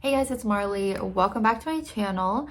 Hey guys, it's Marley. Welcome back to my channel.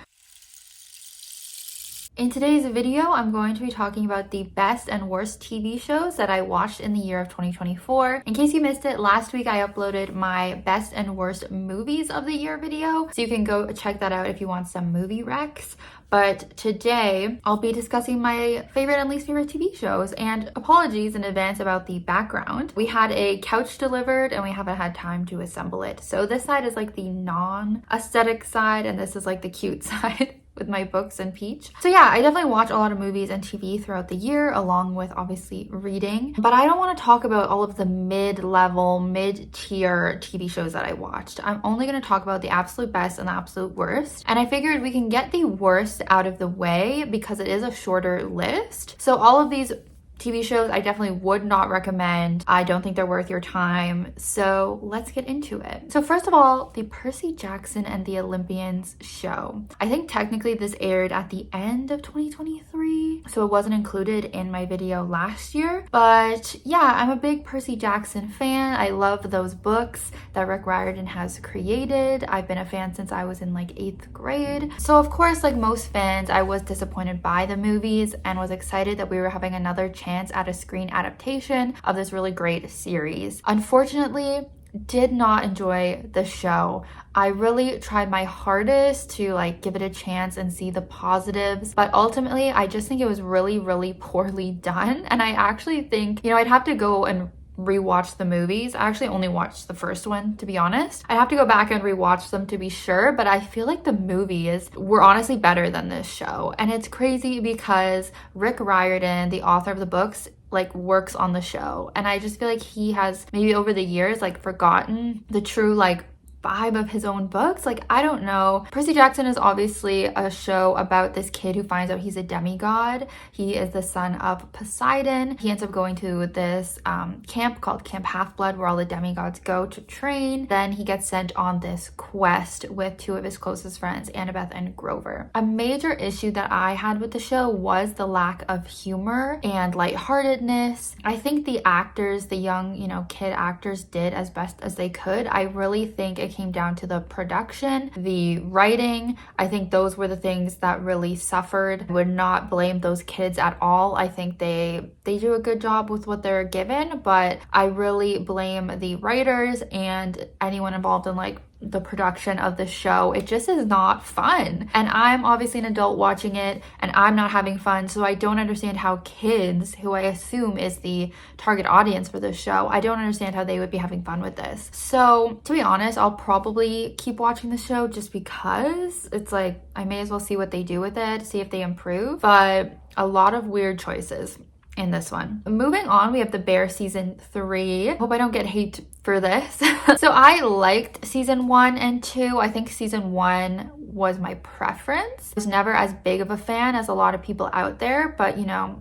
In today's video, I'm going to be talking about the best and worst TV shows that I watched in the year of 2024. In case you missed it, last week I uploaded my best and worst movies of the year video, so you can go check that out if you want some movie recs. But today, I'll be discussing my favorite and least favorite TV shows, and apologies in advance about the background. We had a couch delivered and we haven't had time to assemble it. So this side is like the non-aesthetic side and this is like the cute side with my books and Peach. So yeah, I definitely watch a lot of movies and TV throughout the year, along with obviously reading. But I don't want to talk about all of the mid-level, mid-tier TV shows that I watched. I'm only going to talk about the absolute best and the absolute worst. And I figured we can get the worst out of the way because it is a shorter list. So all of these TV shows I definitely would not recommend. I don't think they're worth your time. So let's get into it. So first of all, the Percy Jackson and the Olympians show. I think technically this aired at the end of 2023, so it wasn't included in my video last year. But yeah, I'm a big Percy Jackson fan. I love those books that Rick Riordan has created. I've been a fan since I was in like 8th grade. So of course, like most fans, I was disappointed by the movies and was excited that we were having another chance at a screen adaptation of this really great series. Unfortunately, did not enjoy the show. I really tried my hardest to like give it a chance and see the positives, but ultimately I just think it was really poorly done. And I actually think, I'd have to go and rewatch the movies. I actually only watched the first one, to be honest. I'd have to go back and rewatch them to be sure, but I feel like the movies were honestly better than this show. And it's crazy because Rick Riordan, the author of the books, like works on the show. And I just feel like he has maybe over the years like forgotten the true like vibe of his own books. Like, I don't know. Percy Jackson is obviously a show about this kid who finds out he's a demigod. He is the son of Poseidon. He ends up going to this camp called Camp Half-Blood where all the demigods go to train. Then he gets sent on this quest with two of his closest friends, Annabeth and Grover. A major issue that I had with the show was the lack of humor and lightheartedness. I think the actors, the young, kid actors did as best as they could. I really think it came down to the production, the writing. I think those were the things that really suffered. I would not blame those kids at all. I think they do a good job with what they're given, but I really blame the writers and anyone involved in like the production of the show. It just is not fun. And I'm obviously an adult watching it and I'm not having fun. So I don't understand how kids, who I assume is the target audience for this show, I don't understand how they would be having fun with this. So to be honest, I'll probably keep watching the show just because it's like, I may as well see what they do with it, see if they improve. But a lot of weird choices in this one. Moving on, we have The Bear season 3. Hope I don't get hate for this. So I liked season 1 and 2. I think season 1 was my preference. I was never as big of a fan as a lot of people out there, but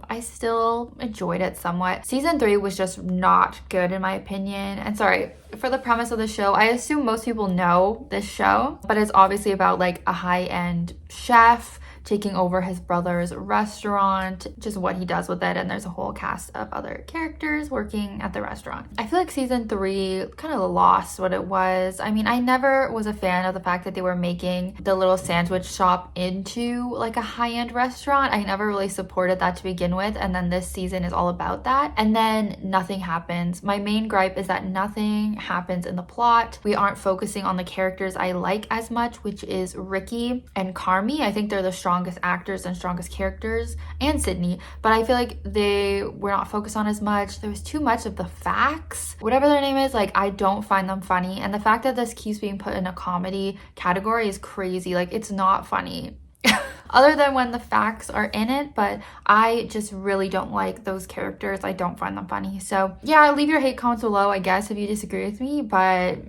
I still enjoyed it somewhat. Season 3 was just not good in my opinion. And sorry, for the premise of the show, I assume most people know this show, but it's obviously about like a high-end chef taking over his brother's restaurant, just what he does with it, and there's a whole cast of other characters working at the restaurant. I feel like season 3 kind of lost what it was. I mean, I never was a fan of the fact that they were making the little sandwich shop into like a high-end restaurant. I never really supported that to begin with, and then this season is all about that, and then nothing happens. My main gripe is that nothing happens in the plot. We aren't focusing on the characters I like as much, which is Ricky and Carmy. I think they're the strongest actors and strongest characters, and Sydney, but I feel like they were not focused on as much. There was too much of the facts, whatever their name is. Like, I don't find them funny, and the fact that this keeps being put in a comedy category is crazy. Like, it's not funny other than when the facts are in it, but I just really don't like those characters. I don't find them funny. So yeah, leave your hate comments below, I guess, if you disagree with me, but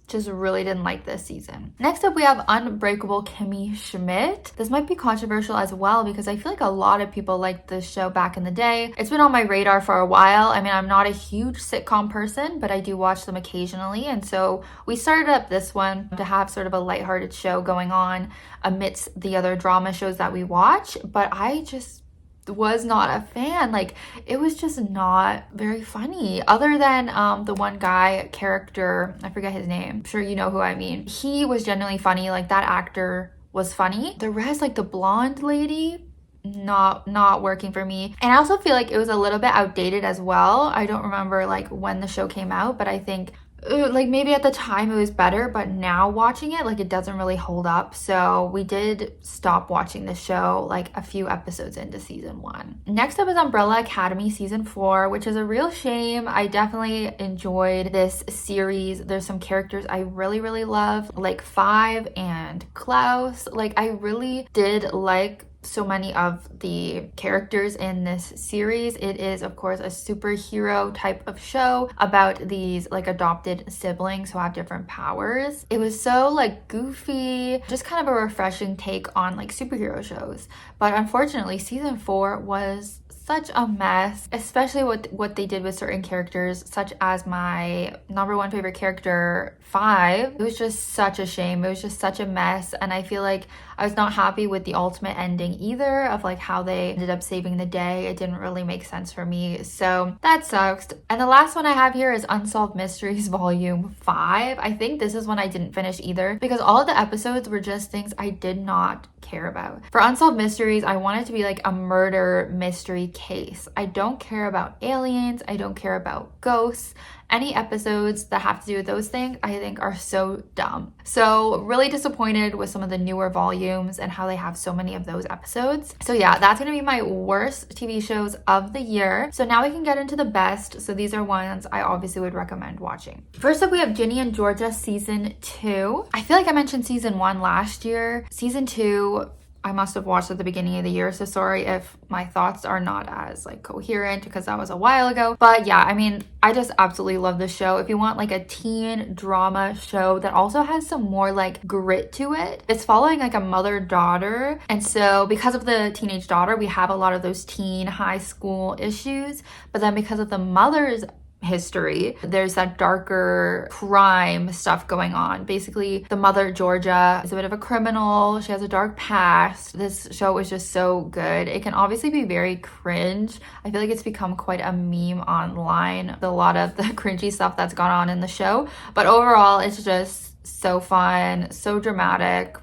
just really didn't like this season. Next up, we have Unbreakable Kimmy Schmitt. This might be controversial as well because I feel like a lot of people liked this show back in the day. It's been on my radar for a while. I mean, I'm not a huge sitcom person, but I do watch them occasionally. And so we started up this one to have sort of a lighthearted show going on amidst the other drama shows that we watch. But I just was not a fan. Like, it was just not very funny, other than the one guy character, I forget his name, I'm sure you know who I mean. He was genuinely funny, like that actor was funny. The rest, like the blonde lady, not working for me. And I also feel like it was a little bit outdated as well. I don't remember like when the show came out, but I think like maybe at the time it was better, but now watching it, like it doesn't really hold up. So we did stop watching the show like a few episodes into season 1. Next up is Umbrella Academy season 4, which is a real shame. I definitely enjoyed this series. There's some characters I really love, like Five and Klaus. Like I really did like so many of the characters in this series. It is, of course, a superhero type of show about these like adopted siblings who have different powers. It was so like goofy, just kind of a refreshing take on like superhero shows. But unfortunately, season 4 was such a mess, especially what they did with certain characters, such as my number 1 favorite character, Five. It was just such a shame. It was just such a mess, and I feel like I was not happy with the ultimate ending either, of like how they ended up saving the day. It didn't really make sense for me, so that sucks. And the last one I have here is Unsolved Mysteries Volume 5. I think this is one I didn't finish either, because all of the episodes were just things I did not care about. For Unsolved Mysteries, I want it to be like a murder mystery case. I don't care about aliens. I don't care about ghosts. Any episodes that have to do with those things, I think are so dumb. So really disappointed with some of the newer volumes and how they have so many of those episodes. So yeah, that's gonna be my worst TV shows of the year. So now we can get into the best. So these are ones I obviously would recommend watching. First up, we have Ginny Georgia season 2. I feel like I mentioned season 1 last year. Season 2, I must have watched at the beginning of the year, so sorry if my thoughts are not as like coherent because that was a while ago. But yeah, I mean, I just absolutely love this show. If you want like a teen drama show that also has some more like grit to it, it's following like a mother-daughter. And so because of the teenage daughter, we have a lot of those teen high school issues. But then because of the mother's history, there's that darker crime stuff going on. Basically, the mother, Georgia, is a bit of a criminal. She has a dark past. This show is just so good. It can obviously be very cringe. I feel like it's become quite a meme online, a lot of the cringy stuff that's gone on in the show. But overall, it's just so fun, so dramatic.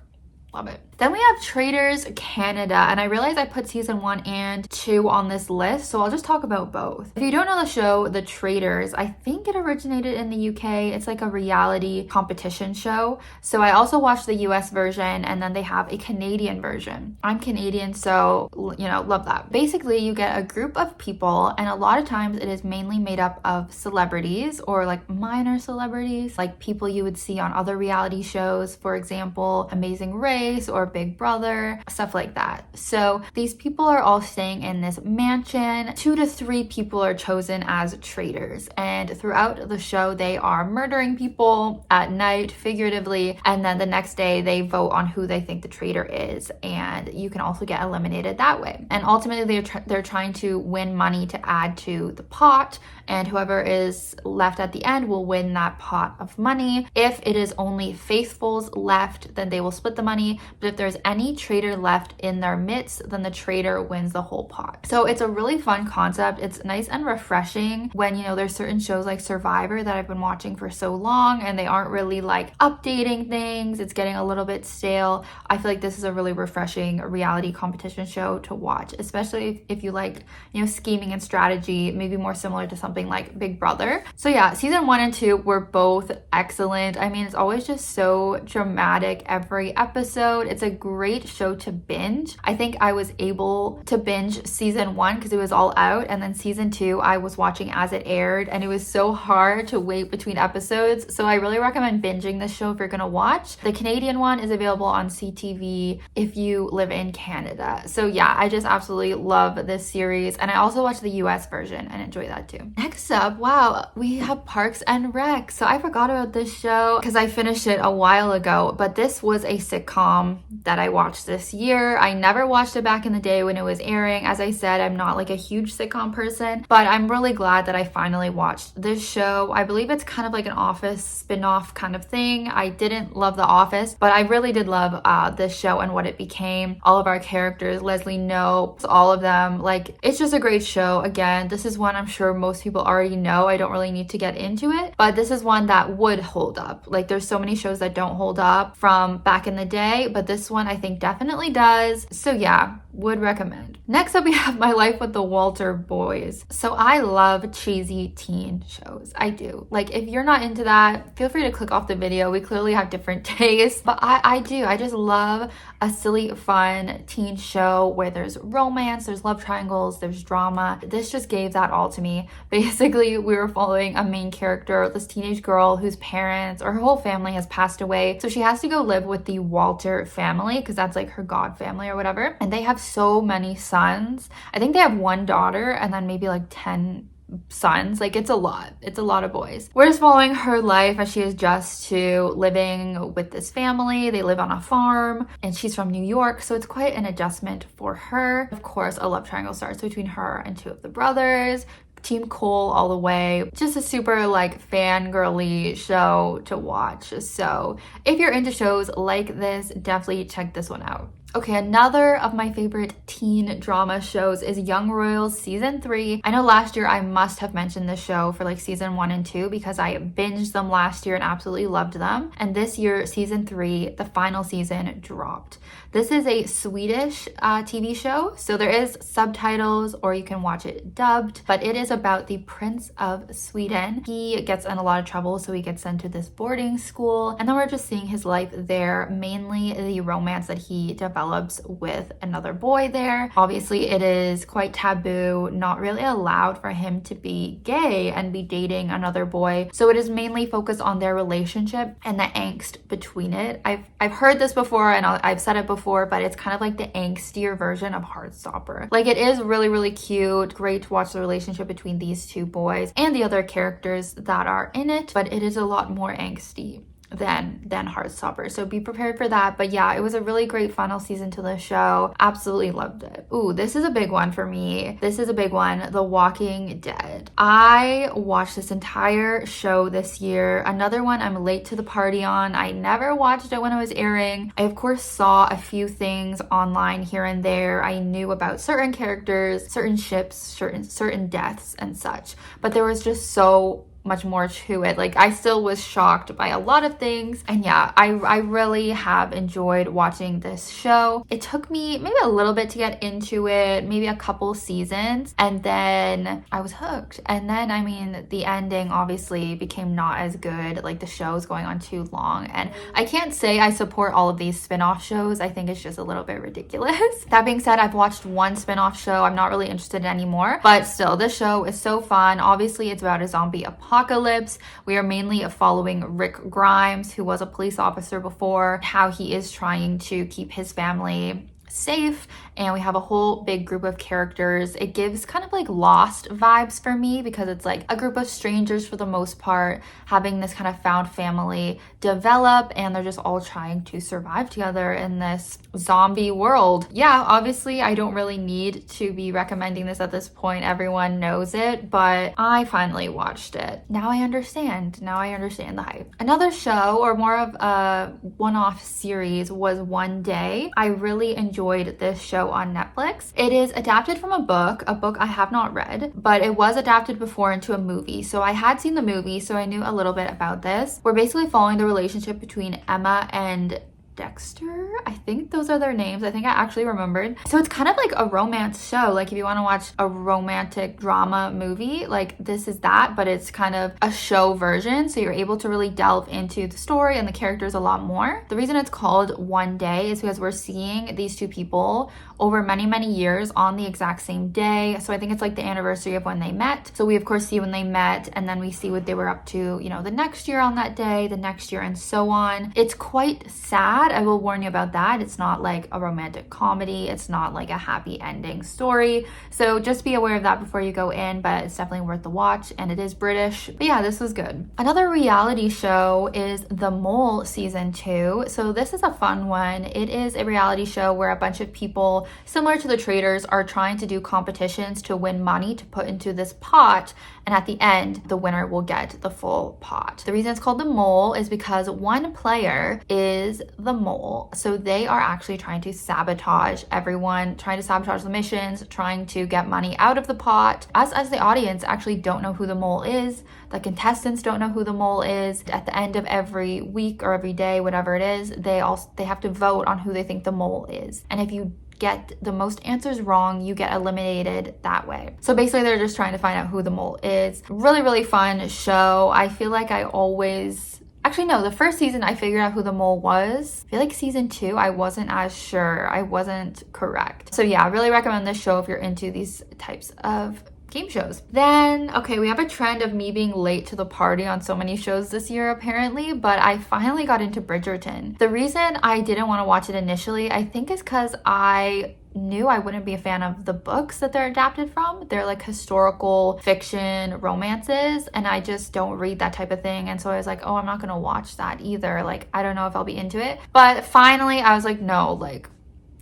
Love it. Then we have Traitors Canada, and I realize I put season 1 and 2 on this list, so I'll just talk about both. If you don't know the show, The Traitors, I think it originated in the UK. It's like a reality competition show. So I also watched the US version, and then they have a Canadian version. I'm Canadian, so, you know, love that. Basically, you get a group of people, and a lot of times it is mainly made up of celebrities or like minor celebrities, like people you would see on other reality shows, for example, Amazing Race or Big Brother, stuff like that. So these people are all staying in this mansion. 2 to 3 people are chosen as traitors, and throughout the show they are murdering people at night, figuratively, and then the next day they vote on who they think the traitor is, and you can also get eliminated that way. And ultimately they're trying to win money to add to the pot, and whoever is left at the end will win that pot of money. If it is only faithfuls left, then they will split the money, but if there's any traitor left in their midst, then the traitor wins the whole pot. So it's a really fun concept. It's nice and refreshing when, you know, there's certain shows like Survivor that I've been watching for so long and they aren't really like updating things. It's getting a little bit stale. I feel like this is a really refreshing reality competition show to watch, especially if you like, you know, scheming and strategy, maybe more similar to something like Big Brother. So yeah, season 1 and 2 were both excellent. I mean, it's always just so dramatic every episode. It's a great show to binge. I think I was able to binge season 1 because it was all out, and then season 2 I was watching as it aired, and it was so hard to wait between episodes. So I really recommend binging this show if you're gonna watch. The Canadian one is available on CTV if you live in Canada. So yeah, I just absolutely love this series, and I also watched the US version and enjoy that too. Next up, wow, we have Parks and Rec. So I forgot about this show because I finished it a while ago, but this was a sitcom. that I watched this year. I never watched it back in the day when it was airing. As I said, I'm not like a huge sitcom person, but I'm really glad that I finally watched this show. I believe it's kind of like an Office spin-off kind of thing. I didn't love The Office, but I really did love this show and what it became. All of our characters, Leslie Knope, all of them. Like, it's just a great show. Again, this is one I'm sure most people already know. I don't really need to get into it, but this is one that would hold up. Like, there's so many shows that don't hold up from back in the day, but this one I think definitely does. So yeah, would recommend. Next up, we have My Life with the Walter Boys. So I love cheesy teen shows. I do. Like, if you're not into that, feel free to click off the video. We clearly have different tastes, but I do. I just love a silly, fun teen show where there's romance, there's love triangles, there's drama. This just gave that all to me. Basically, we were following a main character, this teenage girl whose parents or her whole family has passed away. So she has to go live with the Walter family because that's like her god family or whatever. And they have so many sons. I think they have one daughter and then maybe like 10 sons. Like, it's a lot of boys. We're just following her life as she adjusts to living with this family. They live on a farm and she's from New York, so it's quite an adjustment for her. Of course, a love triangle starts between her and two of the brothers. Team Cole all the way. Just a super like fangirly show to watch. So if you're into shows like this, definitely check this one out. Okay, another of my favorite teen drama shows is Young Royals Season 3. I know last year I must have mentioned this show for like Season 1 and 2 because I binged them last year and absolutely loved them. And this year, Season 3, the final season, dropped. This is a Swedish TV show, so there is subtitles or you can watch it dubbed, but it is about the Prince of Sweden. He gets in a lot of trouble, so he gets sent to this boarding school, and then we're just seeing his life there, mainly the romance that he develops with another boy there. Obviously, it is quite taboo, not really allowed for him to be gay and be dating another boy, so it is mainly focused on their relationship and the angst between it. I've heard this before and I've said it before, but it's kind of like the angstier version of Heartstopper. Like, it is really, really cute. Great to watch the relationship between these two boys and the other characters that are in it, but it is a lot more angsty than Heartstopper, so be prepared for that. But yeah, it was a really great final season to the show. Absolutely loved it. Ooh, this is a big one for me. This is a big one. The Walking Dead. I watched this entire show this year. Another one I'm late to the party on. I never watched it when it was airing. I of course saw a few things online here and there. I knew about certain characters, certain ships, certain deaths and such, but there was just so much more to it. Like, I still was shocked by a lot of things, and yeah, I really have enjoyed watching this show. It took me maybe a little bit to get into it, maybe a couple seasons, and then I was hooked. And then, I mean, the ending obviously became not as good. Like, the show is going on too long, and I can't say I support all of these spin-off shows. I think it's just a little bit ridiculous. That being said, I've watched one spin-off show I'm not really interested in anymore, but still, this show is so fun. Obviously, it's about a zombie apocalypse. We are mainly following Rick Grimes, who was a police officer before, how he is trying to keep his family safe, and we have a whole big group of characters. It gives kind of like Lost vibes for me because it's like a group of strangers for the most part having this kind of found family develop, and they're just all trying to survive together in this zombie world. Yeah, obviously I don't really need to be recommending this at this point. Everyone knows it, but I finally watched it. Now I understand the hype. Another show, or more of a one-off series, was One Day. I really enjoyed this show on Netflix. It is adapted from a book I have not read, but it was adapted before into a movie. So I had seen the movie, so I knew a little bit about this. We're basically following the relationship between Emma and Dexter, I think those are their names. I think I actually remembered. So it's kind of like a romance show. Like, if you want to watch a romantic drama movie, like, this is that, but it's kind of a show version. So you're able to really delve into the story and the characters a lot more. The reason it's called One Day is because we're seeing these two people over many, many years on the exact same day. So I think it's like the anniversary of when they met. So we of course see when they met, and then we see what they were up to, you know, the next year on that day, the next year, and so on. It's quite sad that. I will warn you about that. It's not like a romantic comedy. It's not like a happy ending story. So just be aware of that before you go in, but it's definitely worth the watch, and it is British. But yeah, this was good. Another reality show is The Mole season 2. So this is a fun one. It is a reality show where a bunch of people similar to the Traitors are trying to do competitions to win money to put into this pot, and at the end the winner will get the full pot. The reason it's called The Mole is because one player is the mole. So they are actually trying to sabotage everyone, trying to sabotage the missions, trying to get money out of the pot. Us as the audience actually don't know who the mole is. The contestants don't know who the mole is. At the end of every week or every day, whatever it is, they have to vote on who they think the mole is. And if you get the most answers wrong, you get eliminated that way. So basically they're just trying to find out who the mole is. Really, really fun show. I feel like I always... Actually, no, the first season I figured out who the mole was. I feel like season 2, I wasn't as sure. I wasn't correct. So yeah, I really recommend this show if you're into these types of game shows. Then, okay, we have a trend of me being late to the party on so many shows this year apparently, but I finally got into Bridgerton. The reason I didn't want to watch it initially, I think is because I knew I wouldn't be a fan of the books that they're adapted from. They're like historical fiction romances, and I just don't read that type of thing. And so I was like, oh, I'm not gonna watch that either. Like, I don't know if I'll be into it. But finally I was like, no, like,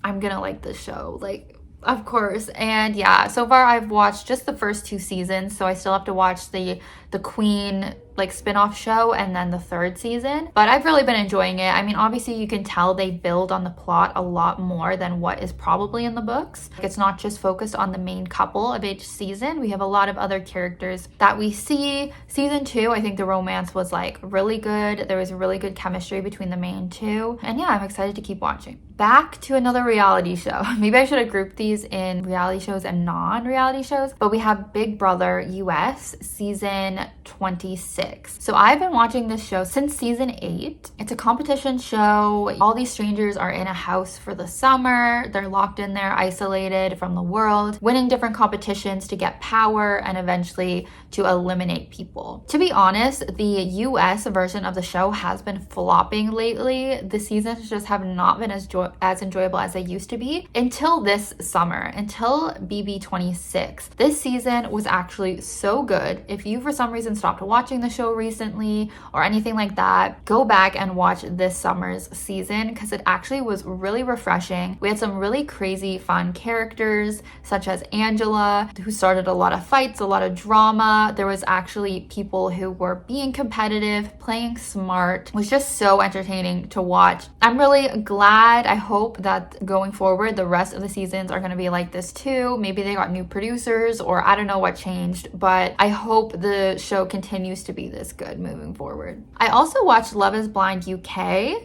I'm gonna like this show. Like, of course. And yeah, so far I've watched just the first 2 seasons, so I still have to watch the Queen like spin-off show and then the 3rd season, but I've really been enjoying it. I mean, obviously you can tell they build on the plot a lot more than what is probably in the books. It's not just focused on the main couple of each season. We have a lot of other characters that we see. Season 2, I think the romance was like really good. There was really good chemistry between the main two, and yeah, I'm excited to keep watching. Back to another reality show. Maybe I should have grouped these in reality shows and non-reality shows, but we have Big Brother US season 26. So I've been watching this show since season 8. It's a competition show. All these strangers are in a house for the summer. They're locked in there, isolated from the world, winning different competitions to get power and eventually to eliminate people. To be honest, the US version of the show has been flopping lately. The seasons just have not been as enjoyable as they used to be until this summer, until BB26. This season was actually so good. If you for some reason stopped watching the show recently or anything like that, go back and watch this summer's season because it actually was really refreshing. We had some really crazy fun characters such as Angela, who started a lot of fights, a lot of drama. There was actually people who were being competitive, playing smart. It was just so entertaining to watch. I'm really glad. I hope that going forward the rest of the seasons are going to be like this too. Maybe they got new producers or I don't know what changed, but I hope the show continues to be this good moving forward. I also watched Love is Blind UK.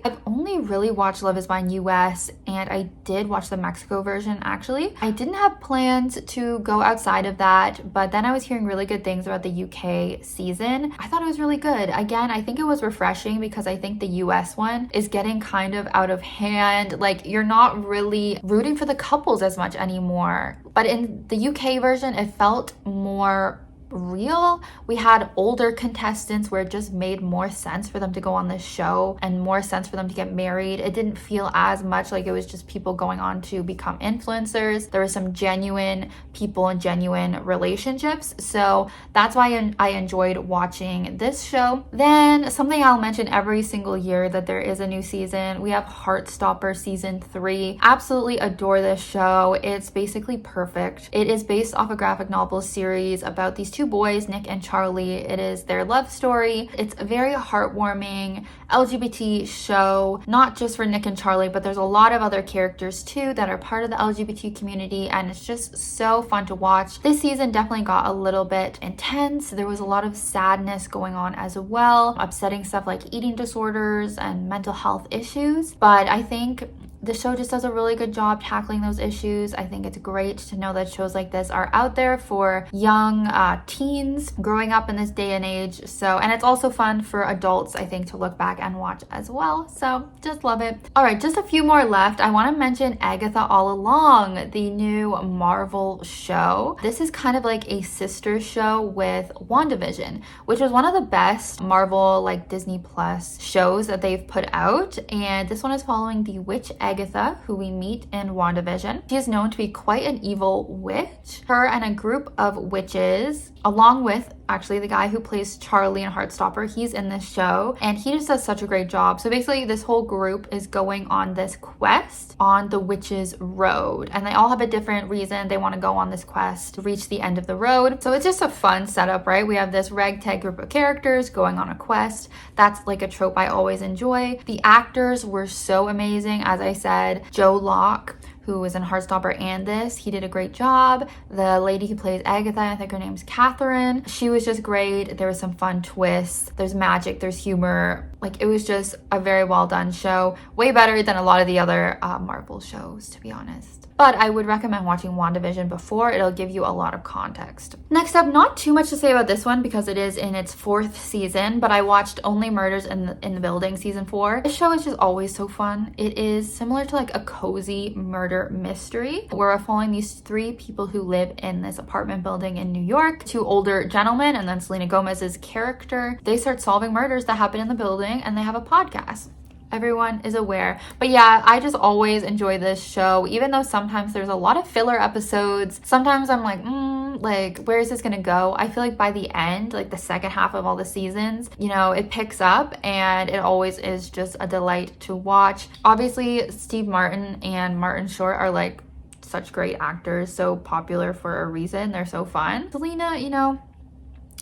I've only really watched Love is Blind US, and I did watch the Mexico version actually. I didn't have plans to go outside of that, but then I was hearing really good things about the UK season. I thought it was really good. Again, I think it was refreshing because I think the US one is getting kind of out of hand. Like, you're not really rooting for the couples as much anymore. But in the UK version, it felt more real. We had older contestants where it just made more sense for them to go on this show and more sense for them to get married. It didn't feel as much like it was just people going on to become influencers. There were some genuine people and genuine relationships. So that's why I enjoyed watching this show. Then something I'll mention every single year that there is a new season. We have Heartstopper season 3. Absolutely adore this show. It's basically perfect. It is based off a graphic novel series about these two boys, Nick and Charlie. It is their love story. It's a very heartwarming LGBT show, not just for Nick and Charlie, but there's a lot of other characters too that are part of the LGBT community, and it's just so fun to watch. This season definitely got a little bit intense. There was a lot of sadness going on as well, upsetting stuff like eating disorders and mental health issues, but I think the show just does a really good job tackling those issues. I think it's great to know that shows like this are out there for young teens growing up in this day and age. So, and it's also fun for adults, I think, to look back and watch as well. So just love it. All right, just a few more left. I want to mention Agatha All Along, the new Marvel show. This is kind of like a sister show with WandaVision, which was one of the best Marvel, like Disney Plus shows that they've put out. And this one is following the witch Agatha, who we meet in WandaVision. She is known to be quite an evil witch. Her and a group of witches, along with actually the guy who plays Charlie in Heartstopper, he's in this show and he just does such a great job. So basically this whole group is going on this quest on the witch's road, and they all have a different reason they want to go on this quest to reach the end of the road. So it's just a fun setup, right? We have this ragtag group of characters going on a quest. That's like a trope I always enjoy. The actors were so amazing. As I said, Joe Locke, who was in Heartstopper and this, he did a great job. The lady who plays Agatha, I think her name's Catherine, she was just great. There was some fun twists. There's magic, there's humor. Like, it was just a very well done show. Way better than a lot of the other Marvel shows, to be honest. But I would recommend watching WandaVision before. It'll give you a lot of context. Next up, not too much to say about this one because it is in its 4th season, but I watched Only Murders in the Building season 4. This show is just always so fun. It is similar to like a cozy murder mystery where we're following these 3 people who live in this apartment building in New York, 2 older gentlemen, and then Selena Gomez's character. They start solving murders that happen in the building, and they have a podcast. Everyone is aware. But yeah, I just always enjoy this show, even though sometimes there's a lot of filler episodes. Sometimes I'm like, where is this gonna go? I feel like by the end, like the second half of all the seasons, you know, it picks up and it always is just a delight to watch. Obviously, Steve Martin and Martin Short are like such great actors, so popular for a reason. They're so fun. Selena, you know,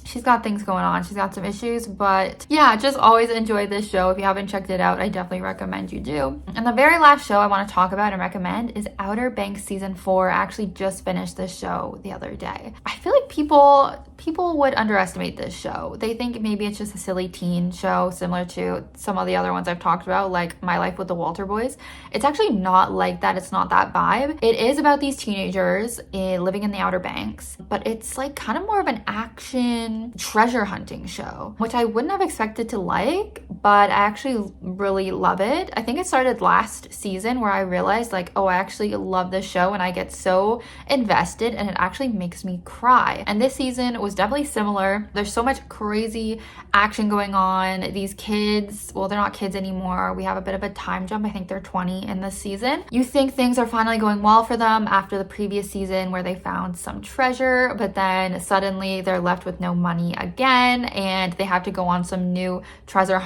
she's got things going on. She's got some issues, but yeah, just always enjoy this show. If you haven't checked it out, I definitely recommend you do. And the very last show I want to talk about and recommend is Outer Banks season 4. I actually just finished this show the other day. I feel like people would underestimate this show. They think maybe it's just a silly teen show similar to some of the other ones I've talked about, like My Life with the Walter Boys. It's actually not like that. It's not that vibe. It is about these teenagers living in the Outer Banks, but it's like kind of more of an action treasure hunting show, which I wouldn't have expected to like, but I actually really love it. I think it started last season where I realized like, oh, I actually love this show and I get so invested and it actually makes me cry. And this season was definitely similar. There's so much crazy action going on. These kids, well, they're not kids anymore. We have a bit of a time jump. I think they're 20 in this season. You think things are finally going well for them after the previous season where they found some treasure, but then suddenly they're left with no money again and they have to go on some new treasure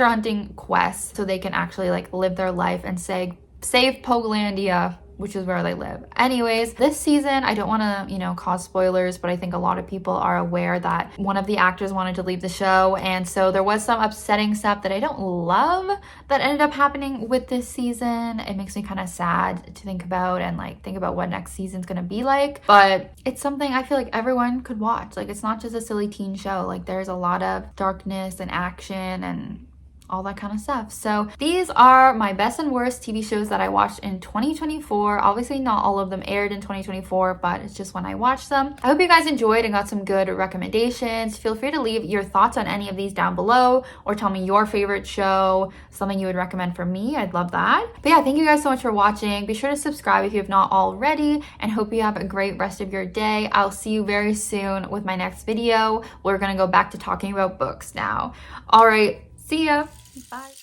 hunting quests so they can actually like live their life and save Pogolandia, which is where they live. Anyways, this season, I don't want to, you know, cause spoilers, but I think a lot of people are aware that one of the actors wanted to leave the show. And so there was some upsetting stuff that I don't love that ended up happening with this season. It makes me kind of sad to think about and like think about what next season's going to be like. But it's something I feel like everyone could watch. Like, it's not just a silly teen show. Like, there's a lot of darkness and action and all that kind of stuff. So these are my best and worst TV shows that I watched in 2024. Obviously not all of them aired in 2024, but it's just when I watched them. I hope you guys enjoyed and got some good recommendations. Feel free to leave your thoughts on any of these down below or tell me your favorite show, something you would recommend for me. I'd love that. But yeah, thank you guys so much for watching. Be sure to subscribe if you have not already, and hope you have a great rest of your day. I'll see you very soon with my next video. We're gonna go back to talking about books now. All right, see ya. Bye.